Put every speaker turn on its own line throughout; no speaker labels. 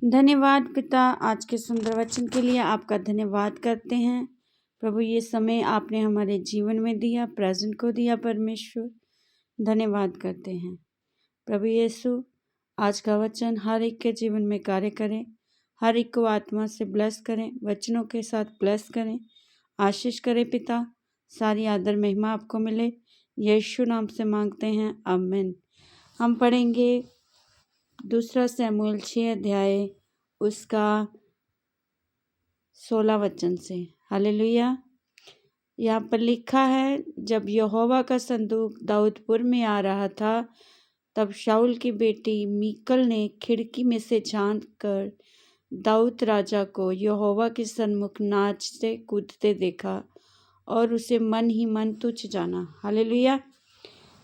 धन्यवाद पिता, आज के सुंदर वचन के लिए आपका धन्यवाद करते हैं। प्रभु, ये समय आपने हमारे जीवन में दिया, प्रेजेंट को दिया। परमेश्वर, धन्यवाद करते हैं। प्रभु यीशु, आज का वचन हर एक के जीवन में कार्य करें, हर एक को आत्मा से ब्लेस करें, वचनों के साथ ब्लेस करें, आशीष करें। पिता, सारी आदर महिमा आपको मिले, यीशु नाम से मांगते हैं, आमीन। हम पढ़ेंगे 2 शमूएल 6 अध्याय उसका 16 वचन से। हालेलुया। यहाँ पर लिखा है, जब यहोवा का संदूक दाऊदपुर में आ रहा था, तब शाऊल की बेटी मीकल ने खिड़की में से झांक कर दाऊद राजा को यहोवा के सन्मुख नाचते कूदते देखा और उसे मन ही मन तुच्छ जाना। हालेलुया।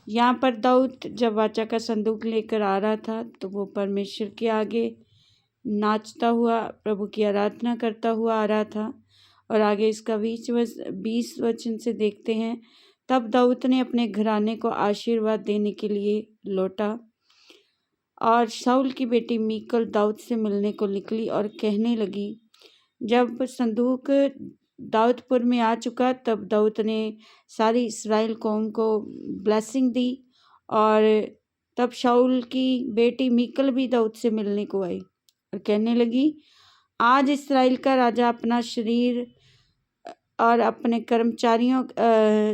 यहाँ पर दाऊद जब वाचा का संदूक लेकर आ रहा था, तो वो परमेश्वर के आगे नाचता हुआ, प्रभु की आराधना करता हुआ आ रहा था। और आगे इसका 20 वचन से देखते हैं, तब दाऊद ने अपने घराने को आशीर्वाद देने के लिए लौटा और शाऊल की बेटी मीकल दाऊद से मिलने को निकली और कहने लगी। जब संदूक दाऊदपुर में आ चुका, तब दाऊद ने सारी इस्राएल कौम को ब्लेसिंग दी और तब शाऊल की बेटी मीकल भी दाऊद से मिलने को आई और कहने लगी, आज इस्राएल का राजा अपना शरीर और अपने कर्मचारियों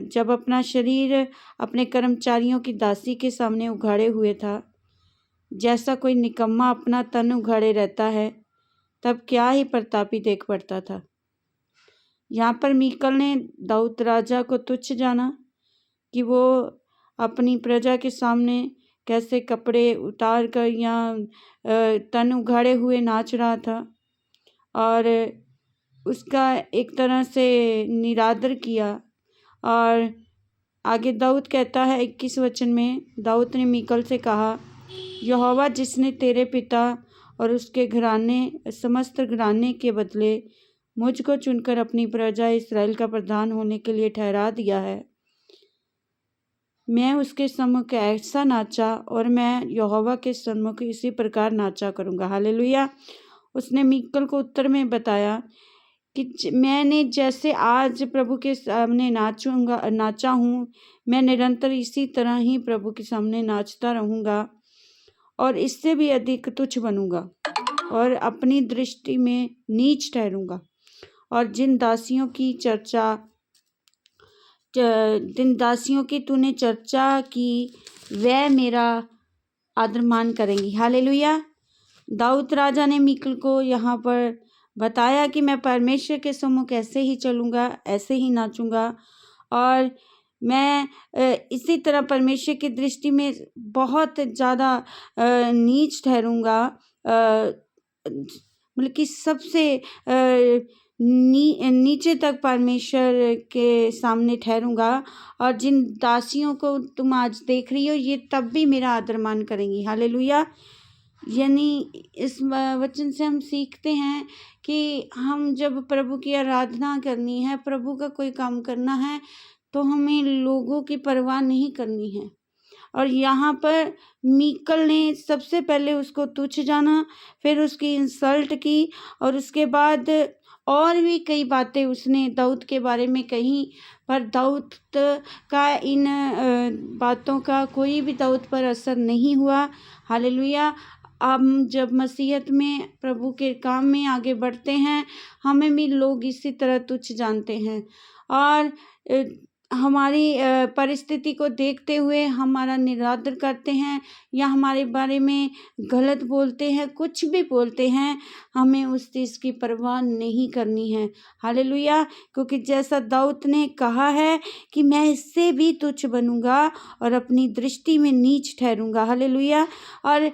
जब अपना शरीर अपने कर्मचारियों की दासी के सामने उघाड़े हुए था, जैसा कोई निकम्मा अपना तन उघाड़े रहता है, तब क्या ही प्रतापी देख पड़ता था। यहाँ पर मीकल ने दाऊद राजा को तुच्छ जाना कि वो अपनी प्रजा के सामने कैसे कपड़े उतार कर या तन उघाड़े हुए नाच रहा था और उसका एक तरह से निरादर किया। और आगे दाऊद कहता है 21 वचन में, दाऊद ने मीकल से कहा, यहोवा जिसने तेरे पिता और उसके घराने समस्त घराने के बदले मुझको चुनकर अपनी प्रजा इस्राएल का प्रधान होने के लिए ठहरा दिया है, मैं उसके सम्मुख ऐसा नाचा और मैं यहोवा के सम्मुख इसी प्रकार नाचा करूँगा। हालेलुया। उसने मीकल को उत्तर में बताया कि मैंने जैसे आज प्रभु के सामने नाचा हूँ, मैं निरंतर इसी तरह ही प्रभु के सामने नाचता रहूँगा और इससे भी अधिक तुच्छ बनूंगा और अपनी दृष्टि में नीच ठहरूंगा। और जिन दासियों की तूने चर्चा की, वह मेरा आदर मान करेंगी। हालेलुया। दाऊद राजा ने मीकल को यहाँ पर बताया कि मैं परमेश्वर के सम्मुख ऐसे ही चलूँगा, ऐसे ही नाचूंगा और मैं इसी तरह परमेश्वर की दृष्टि में बहुत ज़्यादा नीच ठहरूंगा, मतलब कि सबसे नीचे तक परमेश्वर के सामने ठहरूंगा। और जिन दासियों को तुम आज देख रही हो, ये तब भी मेरा आदर मान करेंगी। हालेलुया। यानी इस वचन से हम सीखते हैं कि हम जब प्रभु की आराधना करनी है, प्रभु का कोई काम करना है, तो हमें लोगों की परवाह नहीं करनी है। और यहाँ पर मीकल ने सबसे पहले उसको तुच्छ जाना, फिर उसकी इंसल्ट की और उसके बाद और भी कई बातें उसने दाऊद के बारे में कही, पर दाऊद का इन बातों का कोई भी दाऊद पर असर नहीं हुआ। हालेलुया। हम जब मसीहत में प्रभु के काम में आगे बढ़ते हैं, हमें भी लोग इसी तरह तुच्छ जानते हैं और हमारी परिस्थिति को देखते हुए हमारा निरादर करते हैं या हमारे बारे में गलत बोलते हैं, कुछ भी बोलते हैं, हमें उस चीज़ की परवाह नहीं करनी है। हालेलुया। क्योंकि जैसा दाऊद ने कहा है कि मैं इससे भी तुच्छ बनूंगा और अपनी दृष्टि में नीच ठहरूंगा। हालेलुया। और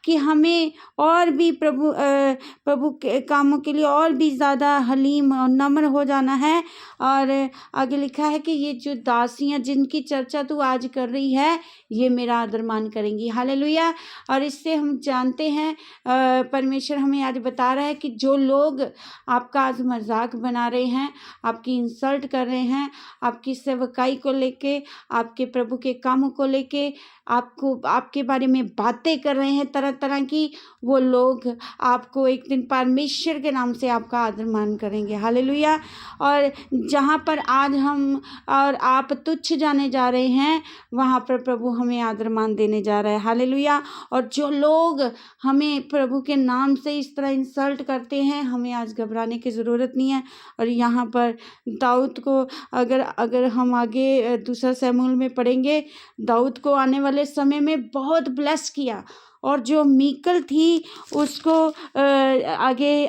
कि हमें और भी प्रभु के कामों के लिए और भी ज़्यादा हलीम और नम्र हो जाना है। और आगे लिखा है कि ये जो दासियाँ जिनकी चर्चा तू आज कर रही है, ये मेरा आदर मान करेंगी। हालेलुया। और इससे हम जानते हैं, परमेश्वर हमें आज बता रहा है कि जो लोग आपका आज मजाक बना रहे हैं, आपकी इंसल्ट कर रहे हैं, आपकी सेवकाई को लेके, आपके प्रभु के कामों को लेके, आपको आपके बारे में बातें कर रहे हैं, तरह तरह तरह की, वो लोग आपको एक दिन परमेश्वर के नाम से आपका आदर मान करेंगे। हालेलुया। और जहाँ पर आज हम और आप तुच्छ जाने जा रहे हैं, वहाँ पर प्रभु हमें आदर मान देने जा रहा है। हालेलुया। और जो लोग हमें प्रभु के नाम से इस तरह इंसल्ट करते हैं, हमें आज घबराने की ज़रूरत नहीं है। और यहाँ पर दाऊद को अगर हम आगे दूसरा शमूएल में पढ़ेंगे, दाऊद को आने वाले समय में बहुत ब्लेस किया। और जो मीकल थी उसको आगे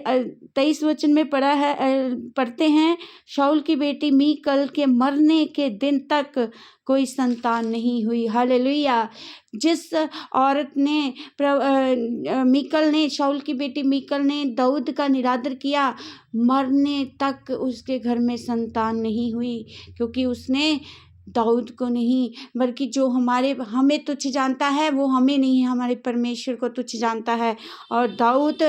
23 वचन में पढ़ते हैं, शाऊल की बेटी मीकल के मरने के दिन तक कोई संतान नहीं हुई। हालेलुया। जिस औरत ने शाऊल की बेटी मीकल ने दाऊद का निरादर किया, मरने तक उसके घर में संतान नहीं हुई, क्योंकि उसने दाऊद को नहीं, बल्कि जो हमें तुच्छ जानता है वो हमें नहीं, हमारे परमेश्वर को तुच्छ जानता है। और दाऊद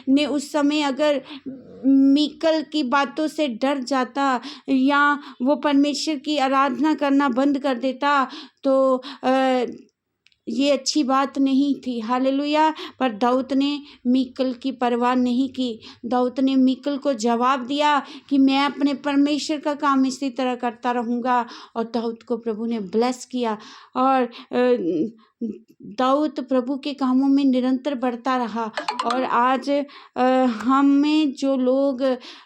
ने उस समय अगर मीकल की बातों से डर जाता या वो परमेश्वर की आराधना करना बंद कर देता, तो ये अच्छी बात नहीं थी। हालेलुया। पर दाऊद ने मीकल की परवाह नहीं की। दाऊद ने मीकल को जवाब दिया कि मैं अपने परमेश्वर का काम इसी तरह करता रहूँगा। और दाऊद को प्रभु ने ब्लेस किया। और दाऊद प्रभु के कामों में निरंतर बढ़ता रहा। और आज हमें जो लोग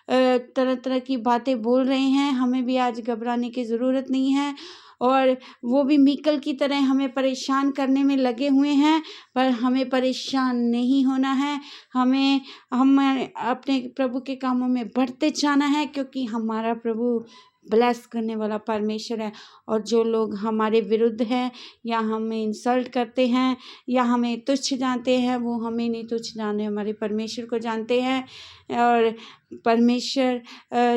तरह तरह की बातें बोल रहे हैं, हमें भी आज घबराने की ज़रूरत नहीं है। और वो भी मीकल की तरह हमें परेशान करने में लगे हुए हैं, पर हमें परेशान नहीं होना है। हम अपने प्रभु के कामों में बढ़ते जाना है, क्योंकि हमारा प्रभु ब्लेस करने वाला परमेश्वर है। और जो लोग हमारे विरुद्ध हैं या हमें इंसल्ट करते हैं या हमें तुच्छ जानते हैं, वो हमें नहीं तुच्छ जाने, हमारे परमेश्वर को जानते हैं। और परमेश्वर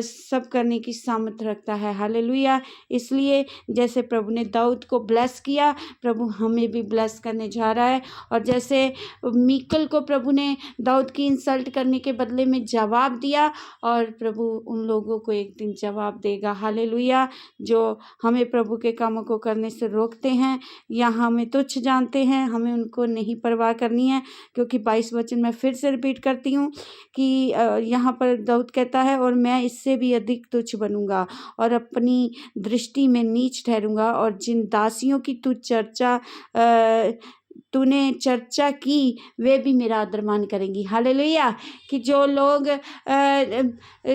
सब करने की सामर्थ रखता है। हालेलुया। इसलिए जैसे प्रभु ने दाऊद को ब्लेस किया, प्रभु हमें भी ब्लेस करने जा रहा है। और जैसे मीकल को प्रभु ने दाऊद की इंसल्ट करने के बदले में जवाब दिया, और प्रभु उन लोगों को एक दिन जवाब देगा। हालेलुया। जो हमें प्रभु के कामों को करने से रोकते हैं या हमें तुच्छ जानते हैं, हमें उनको नहीं परवाह करनी है। क्योंकि 22 वचन मैं फिर से रिपीट करती हूँ कि यहाँ पर दाऊद कहता है, और मैं इससे भी अधिक तुच्छ बनूंगा और अपनी दृष्टि में नीच ठहरूंगा, और जिन दासियों की तूने चर्चा की वे भी मेरा आदर मान करेंगी। हालेलुया। कि जो लोग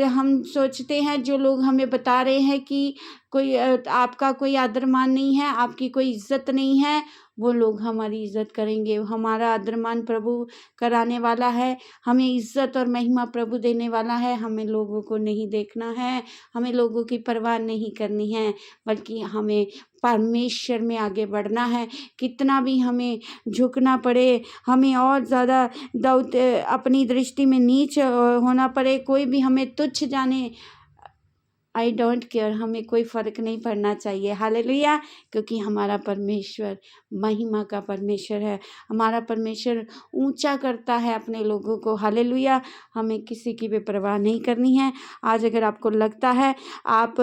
हम सोचते हैं, जो लोग हमें बता रहे हैं कि आपका कोई आदर मान नहीं है, आपकी कोई इज्जत नहीं है, वो लोग हमारी इज्जत करेंगे। हमारा आदर मान प्रभु कराने वाला है, हमें इज्जत और महिमा प्रभु देने वाला है। हमें लोगों को नहीं देखना है, हमें लोगों की परवाह नहीं करनी है, बल्कि हमें परमेश्वर में आगे बढ़ना है। कितना भी हमें झुकना पड़े, हमें और ज़्यादा अपनी दृष्टि में नीच होना पड़े, कोई भी हमें तुच्छ जाने, आई डोंट केयर, हमें कोई फ़र्क नहीं पड़ना चाहिए। हालेलुया। क्योंकि हमारा परमेश्वर महिमा का परमेश्वर है, हमारा परमेश्वर ऊंचा करता है अपने लोगों को। हालेलुया। हमें किसी की भी परवाह नहीं करनी है। आज अगर आपको लगता है आप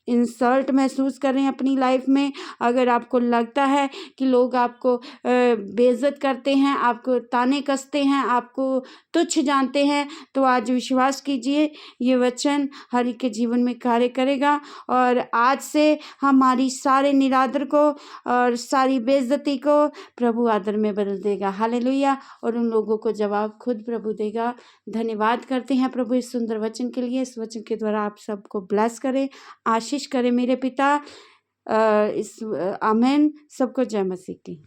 इंसल्ट महसूस कर रहे हैं अपनी लाइफ में, अगर आपको लगता है कि लोग आपको बेइज्जत करते हैं, आपको ताने कसते हैं, आपको तुच्छ जानते हैं, तो आज विश्वास कीजिए, ये वचन हर एक के जीवन में कार्य करेगा। और आज से हमारी सारे निरादर को और सारी बेइज्जती को प्रभु आदर में बदल देगा। हालेलुया। और उन लोगों को जवाब खुद प्रभु देगा। धन्यवाद करते हैं प्रभु इस सुंदर वचन के लिए। इस वचन के द्वारा आप सबको ब्लेस करें, आशीष करें मेरे पिता। आमेन। सबको जय मसीह की।